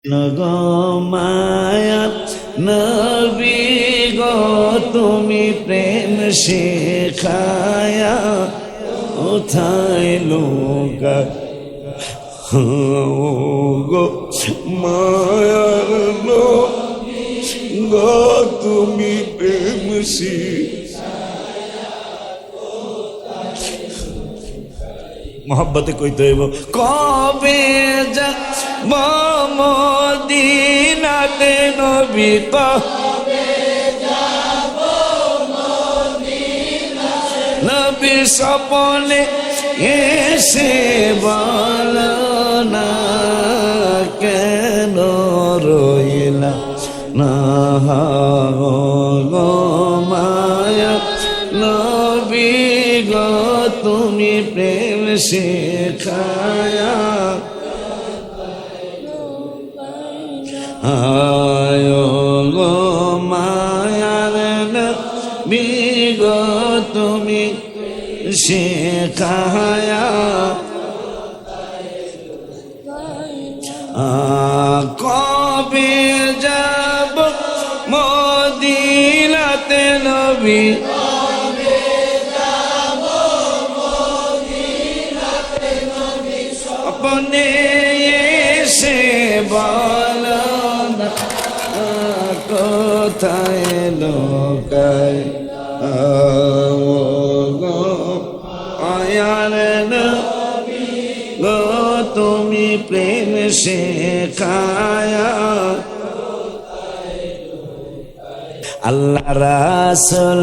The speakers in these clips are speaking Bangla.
গো মায়া নবী গো তুমি প্রেম শেখায়া কোথায় লোকা গো মায়ার নবী গো তুমি প্রেম মোহব্বতে কইতে হইব কবে যাব মদিনাতে নবী কবে যাব মদিনাতে নবী স্বপ্নে এসে বল না কেন রইলা না গো মায়া নবী গো তুমি প্রেম শেখায়া আয়ো গো মায়ার নবী গো তুমি শেখায়া কবে যাব মদিনাতে নবী अपने से बाला কোথায় লোকায় আয়ার নবী গো তুমি প্রেম শেখায়া আল্লাহ রাসূল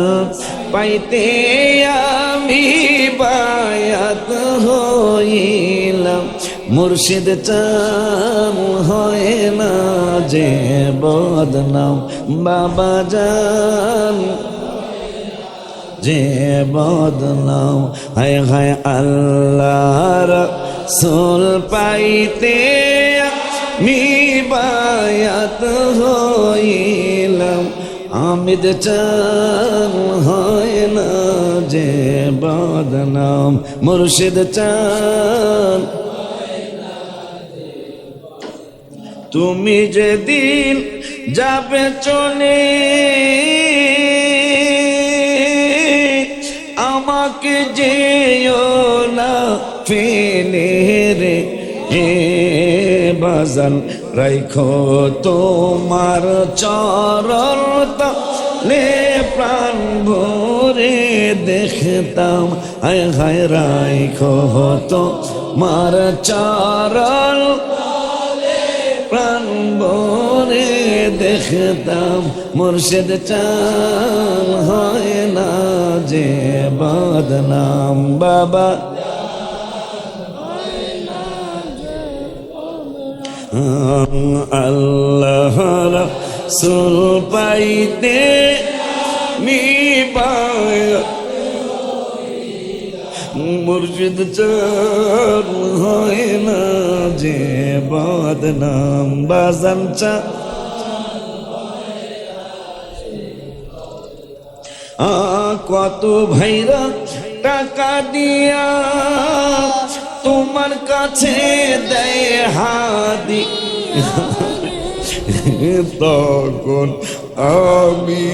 পাইতে আমি বায়াত হইলাম মুর্শিদ চান হয় না যে বদনাম বাবা জান যে বদনাম হায় হায় আল্লাহ রাসূল পাইতে আমি বায়াত হইলাম আমিদ চান হয় না যে বদনাম মুর্শিদ চান তুমি যেদিন যাবে চলে আমাকে যেও না ফেলে রে হে বাজান রাইখো তোমার চরণ তলে প্রাণ ভরে দেখতাম হায় হায় রাইখো তোমার চরণ প্রাণ ভরে দেখতাম মুর্শিদ চান হয় না যে বদনাম বাবা আল্লাহ রাসূল পাইতে মুর্শিদ চান হয় না যে বদনাম বাজান চা কত ভাইরা টাকা দিয়া তোমার কাছে দেয় হাদি তখন আমি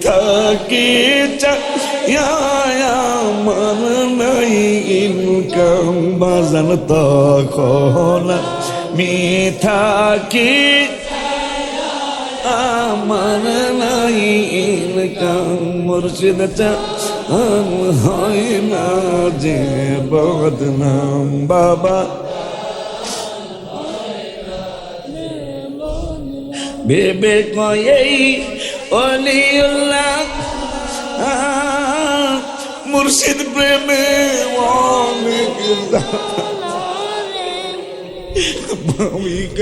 থাকি আমার নাই ইনকাম বাজান তখন আমি থাকি আমার নাই ইনকাম মুর্শিদ চান হয় না যে বদনাম বাবা ভেবে কয়েই অলিউল্লাহ মুর্শিদ প্রেমে অনেক